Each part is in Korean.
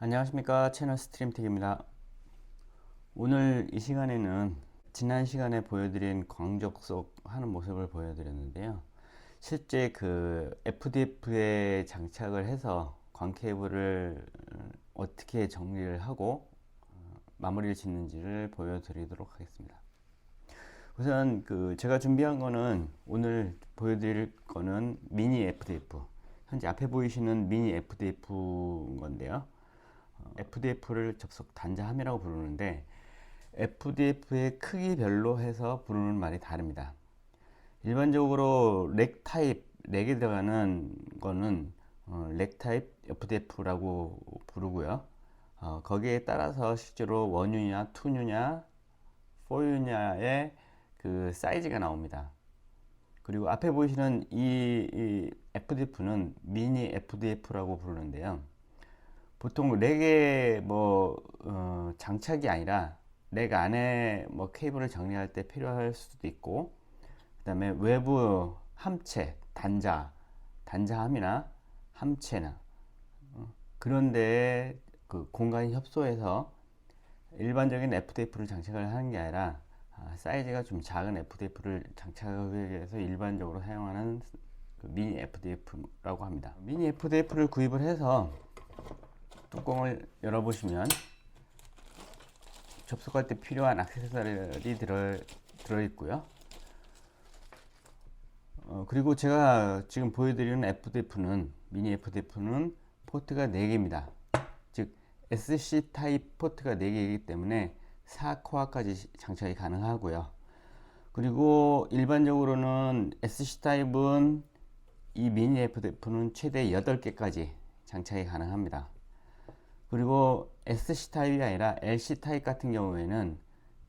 안녕하십니까, 채널 스트림틱입니다. 오늘 이 시간에는 지난 시간에 보여드린 광접속 하는 모습을 보여드렸는데요. 실제 그 FDF에 장착을 해서 광 케이블을 어떻게 정리를 하고 마무리를 짓는지를 보여드리도록 하겠습니다. 우선 제가 준비한 거는, 오늘 보여드릴 거는 미니 FDF, 현재 앞에 보이시는 미니 FDF 건데요. FDF를 접속 단자함이라고 부르는데, FDF의 크기별로 해서 부르는 말이 다릅니다. 일반적으로 렉 타입, 렉에 들어가는 거는 렉 타입 FDF라고 부르고요. 거기에 따라서 실제로 원유냐, 투유냐, 포유냐의 그 사이즈가 나옵니다. 그리고 앞에 보이시는 이 FDF는 미니 FDF라고 부르는데요. 보통 렉에 장착이 아니라 렉 안에 케이블을 정리할 때 필요할 수도 있고, 그 다음에 외부 함체, 단자함이나 함체나 그런데 그 공간이 협소해서 일반적인 FDF를 장착을 하는 게 아니라 사이즈가 좀 작은 FDF를 장착하기 위해서 일반적으로 사용하는 그 미니 FDF라고 합니다. 미니 FDF를 구입을 해서 뚜껑을 열어보시면 접속할 때 필요한 액세서리들이 들어있고요. 그리고 제가 지금 보여드리는 FDF는, 미니 FDF는 포트가 4개입니다. 즉 SC 타입 포트가 4개이기 때문에 4코어까지 장착이 가능하고요. 그리고 일반적으로는 SC 타입은, 이 미니 FDF는 최대 8개까지 장착이 가능합니다. 그리고 SC 타입이 아니라 LC 타입 같은 경우에는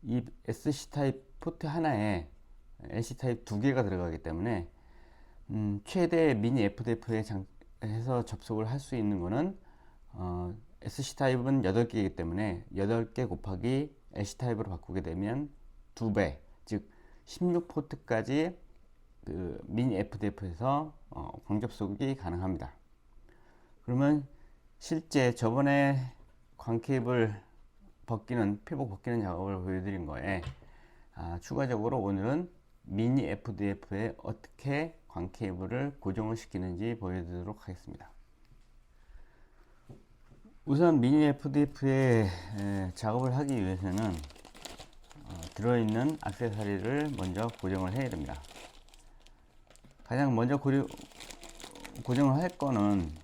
이 SC 타입 포트 하나에 LC 타입 2개가 들어가기 때문에 최대 미니 FDF에 해서 접속을 할 수 있는 거는 SC 타입은 8개이기 때문에 8개 곱하기 LC 타입으로 바꾸게 되면 2배, 즉 16포트까지 그 미니 FDF에서 광접속이 가능합니다. 그러면 실제 저번에 광 케이블 피복 벗기는 작업을 보여드린 거에 추가적으로 오늘은 미니 FDF에 어떻게 광 케이블을 고정을 시키는지 보여드리도록 하겠습니다. 우선 미니 FDF에 작업을 하기 위해서는 들어있는 액세서리를 먼저 고정을 해야 됩니다. 가장 먼저 고정을 할 거는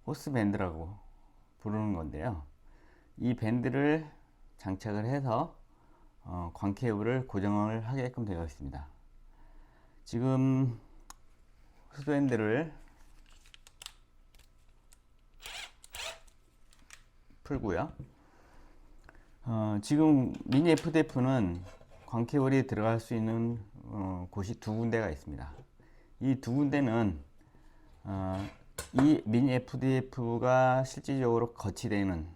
호스 밴드라고 부르는 건데요. 이 밴드를 장착을 해서 광 케이블을 고정을 하게끔 되어 있습니다. 지금 호스 밴드를 풀고요. 지금 미니 FDF는 광 케이블이 들어갈 수 있는 곳이 2군데가 있습니다. 이 2군데는 이 미니 FDF가 실질적으로 거치되는,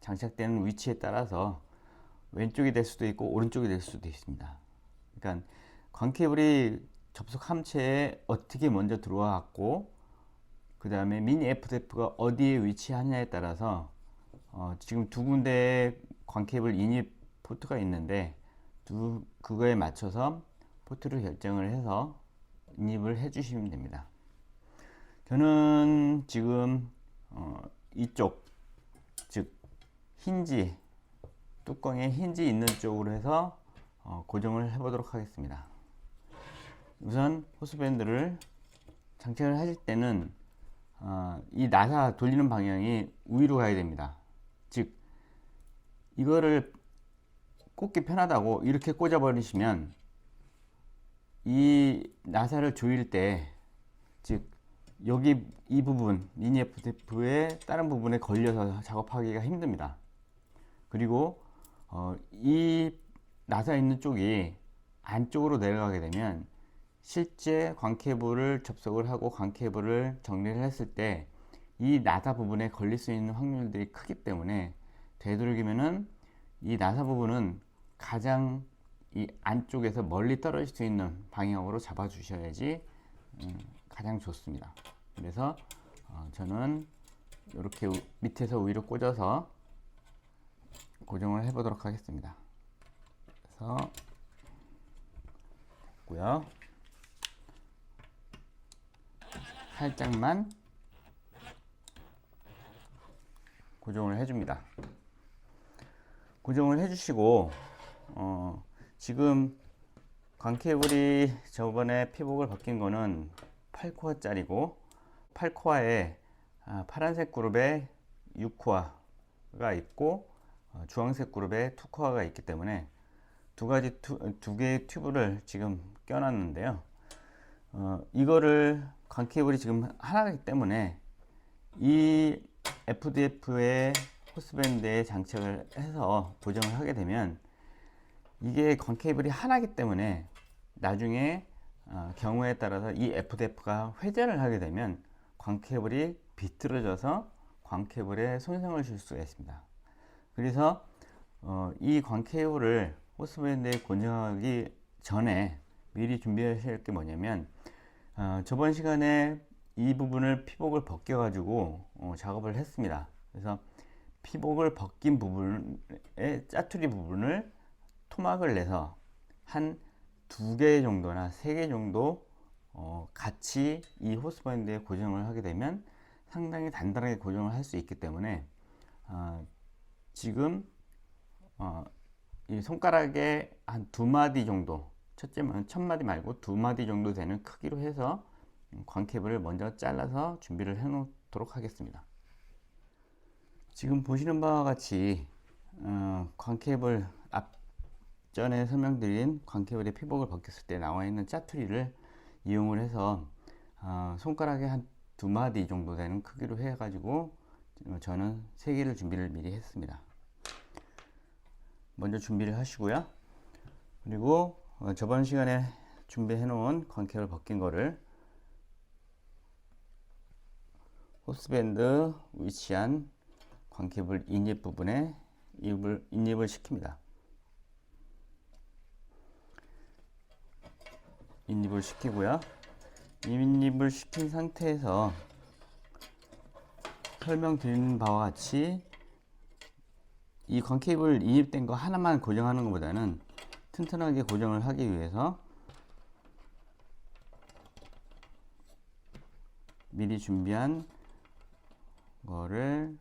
장착되는 위치에 따라서 왼쪽이 될 수도 있고 오른쪽이 될 수도 있습니다. 그러니까 광 케이블이 접속 함체에 어떻게 먼저 들어왔고, 그 다음에 미니 FDF가 어디에 위치하냐에 따라서 지금 2군데의 광 케이블 인입 포트가 있는데 그거에 맞춰서 포트를 결정을 해서 인입을 해 주시면 됩니다. 저는 지금 이쪽, 즉 힌지, 뚜껑에 힌지 있는 쪽으로 해서 고정을 해 보도록 하겠습니다. 우선 호스밴드를 장착을 하실 때는 이 나사 돌리는 방향이 위로 가야 됩니다. 즉 이거를 꽂기 편하다고 이렇게 꽂아 버리시면 이 나사를 조일 때, 즉 여기 이 부분, 미니 FDF의 다른 부분에 걸려서 작업하기가 힘듭니다. 그리고 이 나사 있는 쪽이 안쪽으로 내려가게 되면 실제 광 케이블을 접속을 하고 광 케이블을 정리를 했을 때 이 나사 부분에 걸릴 수 있는 확률들이 크기 때문에 되도록이면은 이 나사 부분은 가장 이 안쪽에서 멀리 떨어질 수 있는 방향으로 잡아 주셔야지 가장 좋습니다. 그래서 저는 이렇게 밑에서 위로 꽂아서 고정을 해 보도록 하겠습니다. 그래서 됐고요. 살짝만 고정을 해줍니다. 고정을 해주시고 지금 광케이블이 저번에 피복을 바뀐 거는 8코어 짜리고 8코어에 파란색 그룹에 6코어가 있고 주황색 그룹에 2코어가 있기 때문에 두 개의 튜브를 지금 껴놨는데요. 이거를 광케이블이 지금 하나이기 때문에 이 FDF의 호스밴드에 장착을 해서 고정을 하게 되면 이게 광케이블이 하나이기 때문에 나중에 경우에 따라서 이 FDF가 회전을 하게 되면 광케이블이 비틀어져서 광케이블에 손상을 줄 수가 있습니다. 그래서 이 광케이블을 호스밴드에 고정하기 전에 미리 준비하셔야 할 게 뭐냐면 저번 시간에 이 부분을 피복을 벗겨 가지고 작업을 했습니다. 그래서 피복을 벗긴 부분의 짜투리 부분을 토막을 내서 한 2개 정도나 3개 정도 같이 이 호스밴드에 고정을 하게 되면 상당히 단단하게 고정을 할 수 있기 때문에 지금 이 손가락에 한 2마디 정도, 첫째는 1000마디 말고 2마디 정도 되는 크기로 해서 광케이블을 먼저 잘라서 준비를 해 놓도록 하겠습니다. 지금 보시는 바와 같이 광케이블 앞전에 설명드린 광케이블의 피복을 벗겼을 때 나와 있는 짜투리를 이용을 해서 손가락에 한 2마디 정도 되는 크기로 해 가지고 저는 3개를 준비를 미리 했습니다. 먼저 준비를 하시고요. 그리고 저번 시간에 준비해 놓은 광케이블 벗긴 거를 호스밴드 위치한 광케이블 인입 부분에 인입을 시킵니다. 인입을 시키고요. 인입을 시킨 상태에서 설명드리는 바와 같이 이 광케이블 인입된 거 하나만 고정하는 것보다는 튼튼하게 고정을 하기 위해서 미리 준비한 거를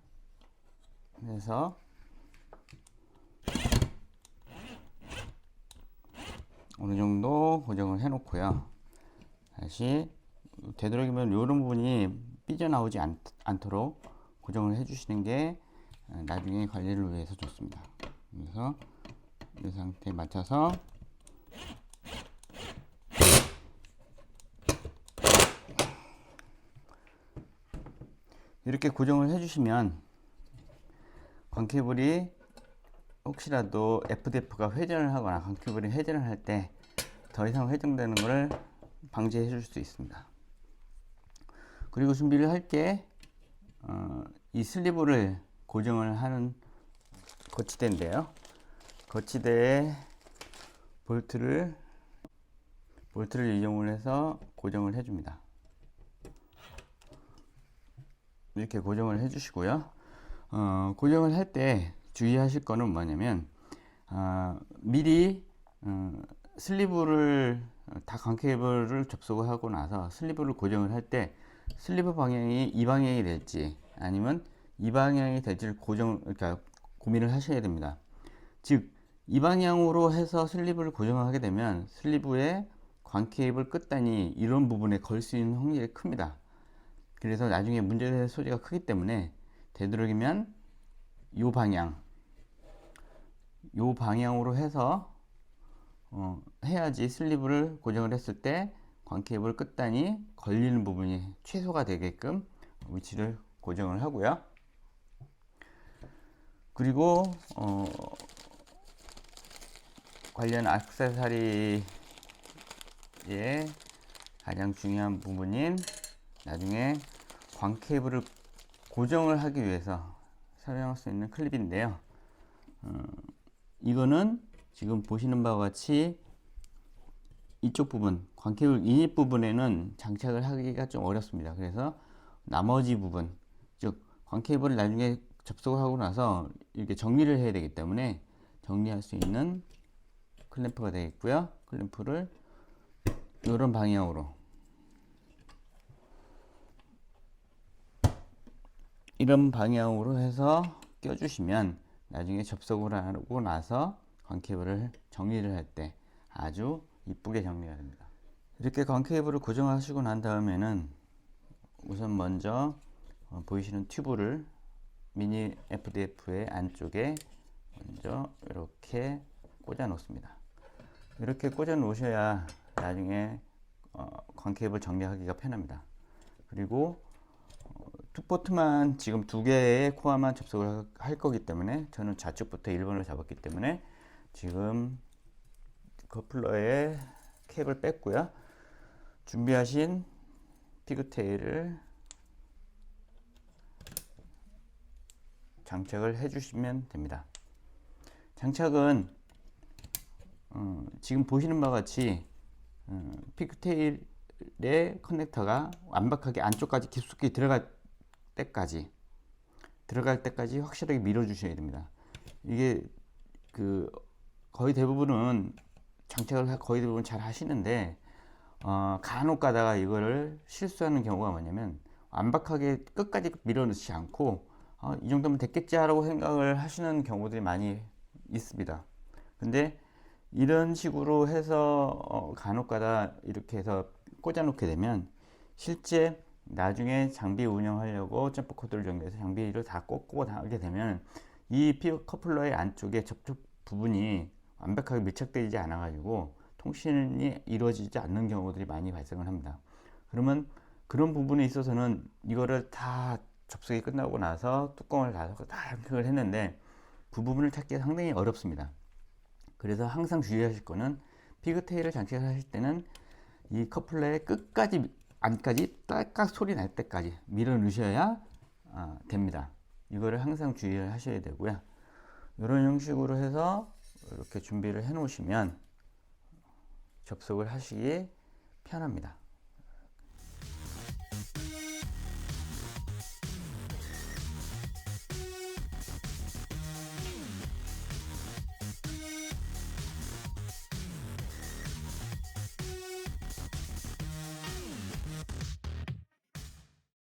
해서 어느 정도 고정을 해 놓고요. 다시 되도록이면 이런 부분이 삐져나오지 않도록 고정을 해 주시는 게 나중에 관리를 위해서 좋습니다. 그래서 이 상태에 맞춰서 이렇게 고정을 해 주시면 광케이블이 혹시라도 FDF가 회전을 하거나 광케이블이 회전을 할 때 더 이상 회전되는 것을 방지해 줄 수 있습니다. 그리고 준비를 할 게 이 슬리브를 고정을 하는 거치대인데요. 거치대에 볼트를 이용을 해서 고정을 해줍니다. 이렇게 고정을 해주시고요. 고정을 할 때 주의하실 거는 뭐냐면 미리 슬리브를 다 광케이블을 접속을 하고 나서 슬리브를 고정을 할 때 슬리브 방향이 이 방향이 될지 아니면 이 방향이 될지를 그러니까 고민을 하셔야 됩니다. 즉 이 방향으로 해서 슬리브를 고정하게 되면 슬리브에 광케이블 끝단이 이런 부분에 걸 수 있는 확률이 큽니다. 그래서 나중에 문제될 소지가 크기 때문에 되도록이면 요 방향으로 해서 해야지 슬리브를 고정을 했을 때 광케이블 끝단이 걸리는 부분이 최소가 되게끔 위치를 고정을 하고요. 그리고 관련 액세서리의 가장 중요한 부분인 나중에 광케이블을 고정을 하기 위해서 사용할 수 있는 클립인데요. 이거는 지금 보시는 바와 같이 이쪽 부분 광케이블 인입 부분에는 장착을 하기가 좀 어렵습니다. 그래서 나머지 부분 즉 광 케이블을 나중에 접속을 하고 나서 이렇게 정리를 해야 되기 때문에 정리할 수 있는 클램프가 되겠고요. 클램프를 이런 방향으로 해서 껴주시면 나중에 접속을 하고 나서 광 케이블을 정리를 할 때 아주 이쁘게 정리가 됩니다. 이렇게 광 케이블을 고정하시고 난 다음에는 우선 먼저 보이시는 튜브를 미니 FDF의 안쪽에 먼저 이렇게 꽂아 놓습니다. 이렇게 꽂아 놓으셔야 나중에 광 케이블 정리하기가 편합니다. 그리고 투포트만 지금 2개의 코어만 접속을 할 거기 때문에 저는 좌측부터 1번을 잡았기 때문에 지금 커플러에 캡을 뺐고요. 준비하신 피그테일을 장착을 해 주시면 됩니다. 장착은 지금 보시는 바와 같이 피그테일의 커넥터가 완벽하게 안쪽까지 깊숙이 들어갈 때까지 확실하게 밀어 주셔야 됩니다. 이게 거의 대부분은 장착을 거의 대부분 잘 하시는데 간혹 가다가 이거를 실수하는 경우가 뭐냐면 완벽하게 끝까지 밀어 넣지 않고 이 정도면 됐겠지 라고 생각을 하시는 경우들이 많이 있습니다. 근데 이런 식으로 해서 간혹 가다 이렇게 해서 꽂아 놓게 되면 실제 나중에 장비 운영하려고 점프 코드를 정리해서 장비를 다 꽂고 하게 되면 이 커플러의 안쪽에 접촉 부분이 완벽하게 밀착되지 않아 가지고 통신이 이루어지지 않는 경우들이 많이 발생을 합니다. 그러면 그런 부분에 있어서는 이거를 다 접속이 끝나고 나서 뚜껑을 닫아서 다 장착을 했는데 그 부분을 찾기가 상당히 어렵습니다. 그래서 항상 주의하실 거는 피그테일을 장착하실 때는 이 커플러의 끝까지 안까지 딸깍 소리 날 때까지 밀어 넣으셔야 됩니다. 이거를 항상 주의를 하셔야 되고요. 이런 형식으로 해서 이렇게 준비를 해 놓으시면 접속을 하시기 편합니다.